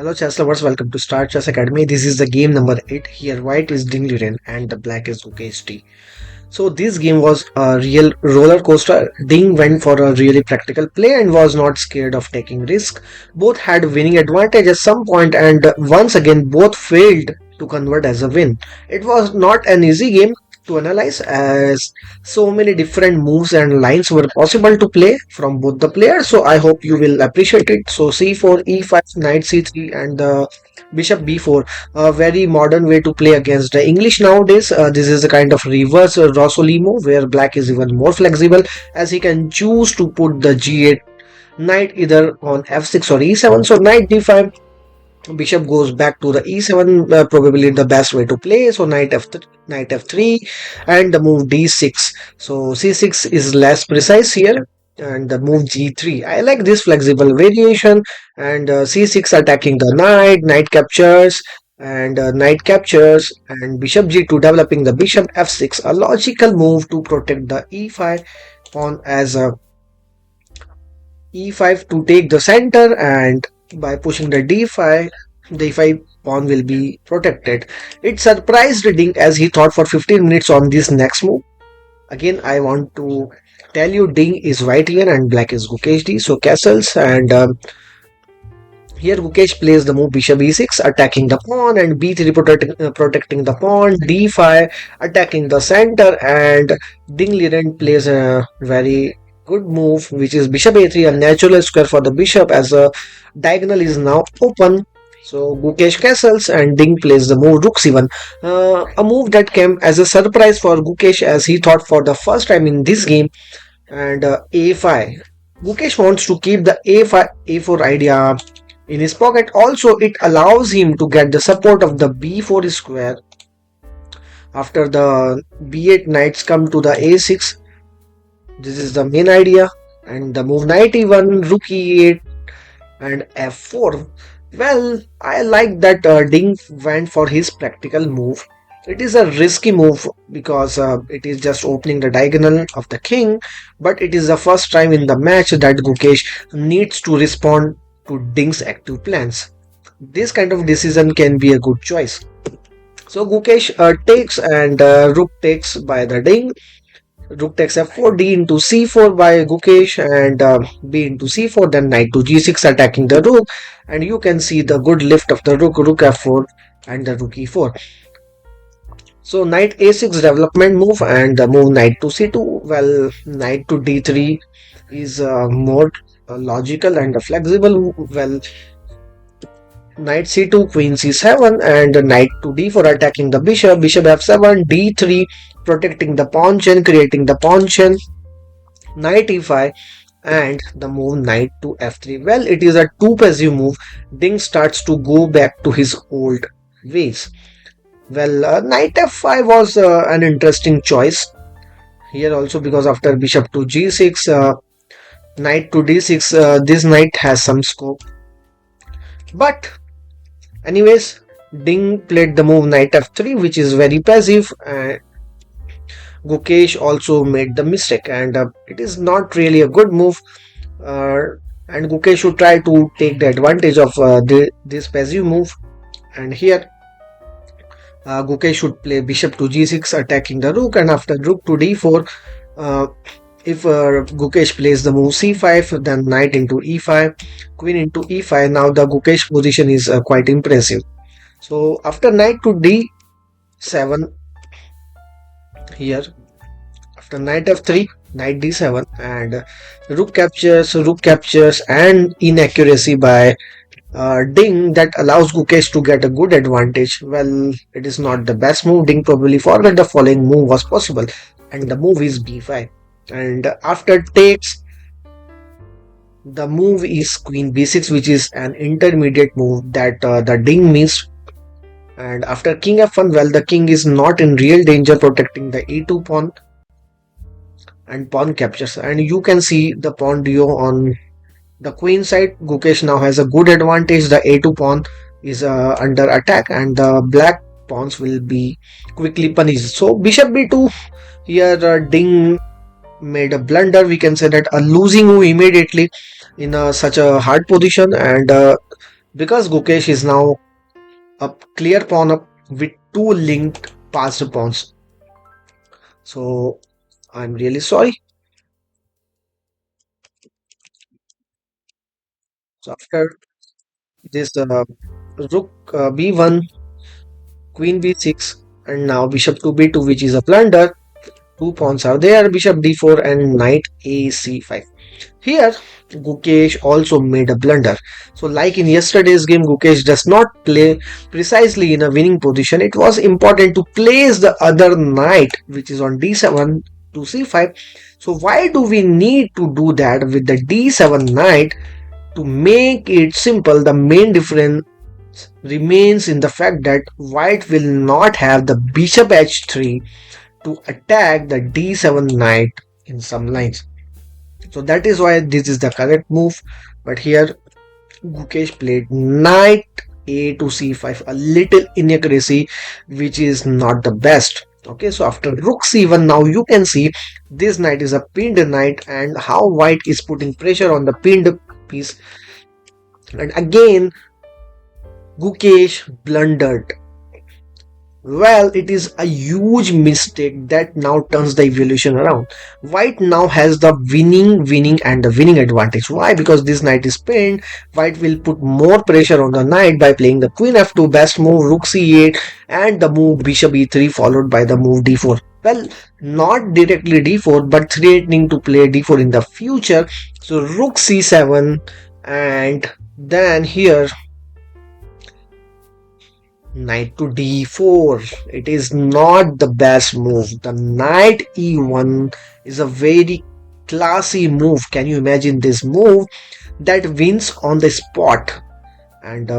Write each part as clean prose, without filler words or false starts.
Hello chess lovers, welcome to Star Chess Academy. This is the game number 8. Here white is Ding Liren and the black is Gukesh. So this game was a real roller coaster. Ding went for a really practical play and was not scared of taking risk. Both had winning advantage at some point and once again both failed to convert as a win. It was not an easy game to analyze as so many different moves and lines were possible to play from both the players, so I hope you will appreciate it. So c4, e5, knight c3 and the bishop b4, a very modern way to play against the English nowadays. This is a kind of reverse Rossolimo where black is even more flexible as he can choose to put the g8 knight either on f6 or e7. So knight d5, bishop goes back to the e7, probably the best way to play. So knight f3 and the move d6. So c6 is less precise here and the move g3. I like this flexible variation. And c6 attacking the knight captures and knight captures, and bishop g2 developing the bishop f6, a logical move to protect the e5 pawn as a e5 to take the center, and by pushing the d5, the e5 pawn will be protected. It surprised Ding as he thought for 15 minutes on this next move. Again, I want to tell you Ding is white here and black is Gukesh D. So castles, and here Gukesh plays the move bishop e6 attacking the pawn, and b3 protecting the pawn, d5 attacking the center, and Ding Liren plays a very good move which is bishop a3, a natural square for the bishop as a diagonal is now open. So Gukesh castles and Ding plays the move rook c1, a move that came as a surprise for Gukesh as he thought for the first time in this game. And a5, Gukesh wants to keep the a5 a4 idea in his pocket. Also it allows him to get the support of the b4 square after the b8 knights come to the a6. This is the main idea. And the move knight e1, rook e8 and f4. Well, I like that Ding went for his practical move. It is a risky move because it is just opening the diagonal of the king, but it is the first time in the match that Gukesh needs to respond to Ding's active plans. This kind of decision can be a good choice. So Gukesh takes, and rook takes by the Ding. Rook takes f4, d into c4 by Gukesh, and b into c4, then knight to g6 attacking the rook, and you can see the good lift of the rook f4 and the rook e4. So knight a6 development move and the move knight to c2. Well, knight to d3 is more logical and flexible. Well, knight c2, queen c7, and knight to d4 attacking the bishop f7, d3 protecting the pawn chain, creating the pawn chain, knight e5, and the move knight to f3. Well, it is a too passive move. Ding starts to go back to his old ways. Well, knight f5 was an interesting choice here also, because after bishop to g6, knight to d6, this knight has some scope. But anyways, Ding played the move knight f3, which is very passive. Gukesh also made the mistake, and it is not really a good move. And Gukesh should try to take the advantage of this passive move. And here, Gukesh should play bishop to g6 attacking the rook, and after rook to d4, if Gukesh plays the move c5, then knight into e5, queen into e5. Now the Gukesh position is quite impressive. So after knight to d7, here after knight f3, knight d7, and rook captures, and inaccuracy by Ding that allows Gukesh to get a good advantage. Well, it is not the best move. Ding probably forgot the following move was possible, and the move is b5. And after takes, the move is queen b6, which is an intermediate move that the Ding missed. And after king f1, well, the king is not in real danger, protecting the e2 pawn, and pawn captures. And you can see the pawn duo on the queen side. Gukesh now has a good advantage. The a2 pawn is under attack, and the black pawns will be quickly punished. So bishop b2, here Ding made a blunder. We can say that a losing move immediately in such a hard position, and because Gukesh is now a clear pawn up with two linked passed pawns. So I'm really sorry. So after this rook b1, queen b6, and now bishop to b2, which is a blunder. Two pawns are there, bishop d4 and knight a c5. Here, Gukesh also made a blunder. So, like in yesterday's game, Gukesh does not play precisely in a winning position. It was important to place the other knight, which is on d7 to c5. So, why do we need to do that with the d7 knight? To make it simple, the main difference remains in the fact that white will not have the bishop h3 to attack the d7 knight in some lines. So that is why this is the correct move. But here Gukesh played knight a to c5, a little inaccuracy, which is not the best. Okay, so after rook c1, now you can see this knight is a pinned knight, and how white is putting pressure on the pinned piece. And again, Gukesh blundered. Well, it is a huge mistake that now turns the evolution around. White now has the winning, and the winning advantage. Why? Because this knight is pinned. White will put more pressure on the knight by playing the queen f2, best move, rook c8, and the move bishop e3, followed by the move d4. Well, not directly d4, but threatening to play d4 in the future. So rook c7, and then here knight to d4. It is not the best move. The knight e1 is a very classy move. Can you imagine this move that wins on the spot? And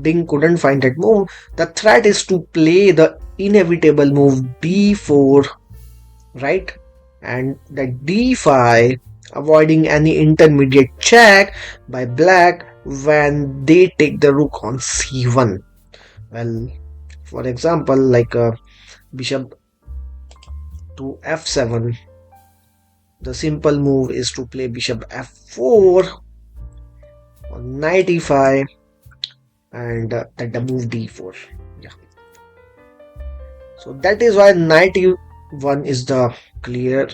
Ding couldn't find that move. The threat is to play the inevitable move d4, right? And the d5, avoiding any intermediate check by black when they take the rook on c1. Well, for example, like bishop to f7, the simple move is to play bishop f4 on knight e5, and then the move d4. Yeah, so that is why knight e1 is the clear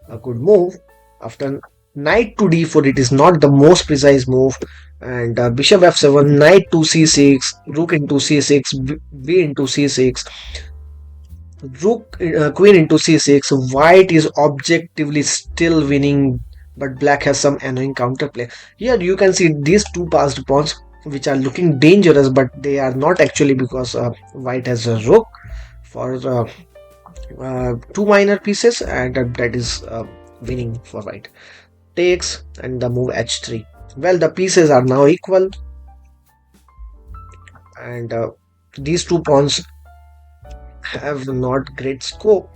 a good move. After knight to d4, it is not the most precise move. And bishop f7, knight to c6, rook into c6, b into c6, rook queen into c6. White is objectively still winning, but black has some annoying counterplay. Here you can see these two passed pawns, which are looking dangerous, but they are not actually, because white has a rook for two minor pieces, and that is winning for white. Takes, and the move h3. Well, the pieces are now equal, and these two pawns have not great scope.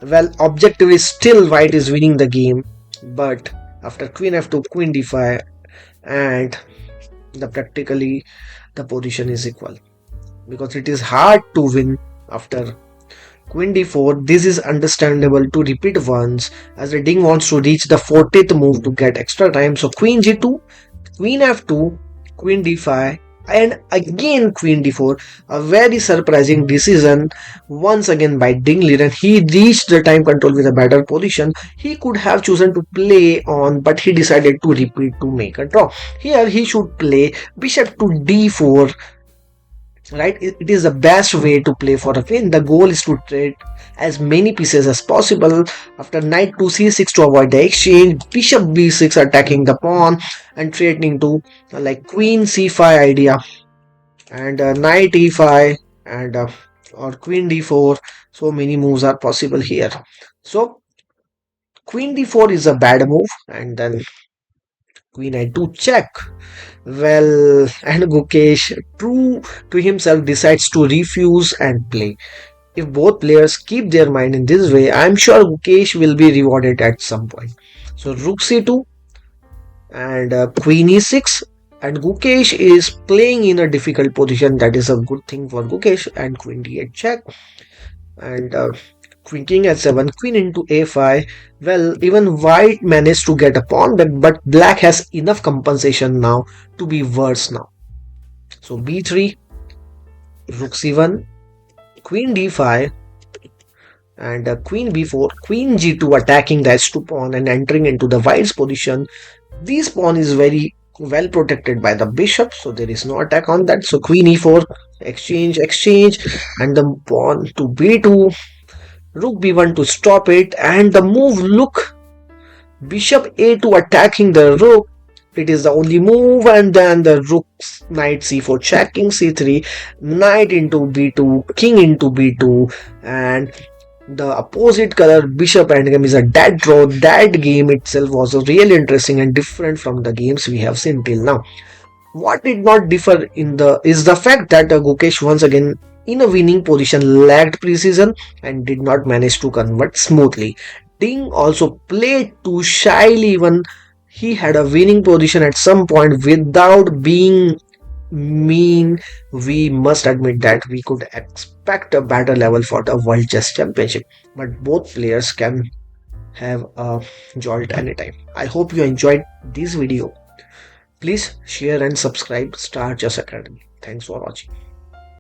Well, objectively still white is winning the game, but after queen f2, queen d5, and practically the position is equal, because it is hard to win after queen d4. This is understandable to repeat once, as the Ding wants to reach the 40th move to get extra time. So queen g2, queen f2, queen d5, and again queen d4. A very surprising decision once again by Ding Liren. He reached the time control with a better position. He could have chosen to play on, but he decided to repeat to make a draw. Here he should play bishop to d4, right? It is the best way to play for a win. The goal is to trade as many pieces as possible. After knight to c6 to avoid the exchange, bishop b6 attacking the pawn and threatening to like queen c5 idea, and knight e5, and or queen d4. So many moves are possible here. So queen d4 is a bad move, and then queen I2 check. Well, and Gukesh, true to himself, decides to refuse and play. If both players keep their mind in this way, I'm sure Gukesh will be rewarded at some point. So rook c2 and queen e6, and Gukesh is playing in a difficult position. That is a good thing for Gukesh, and queen d8 check, and king h7, queen into a5. Well, even white managed to get a pawn, but black has enough compensation now to be worse now. So b3, rook c1, queen d5, and queen b4, queen g2 attacking the h2 pawn and entering into the white's position. This pawn is very well protected by the bishop, so there is no attack on that. So queen e4, exchange, and the pawn to b2, rook b1 to stop it, and the move, look, bishop a2 attacking the rook. It is the only move, and then the rook, knight c4 checking c3, knight into b2, king into b2, and the opposite color bishop endgame is a dead draw. That game itself was really interesting and different from the games we have seen till now. What did not differ in the is the fact that Gukesh once again in a winning position lacked precision and did not manage to convert smoothly. Ding also played too shyly, even he had a winning position at some point without being mean. We must admit that we could expect a better level for the World Chess Championship, but both players can have a jolt anytime. I hope you enjoyed this video. Please share and subscribe Star Chess Academy. Thanks for watching.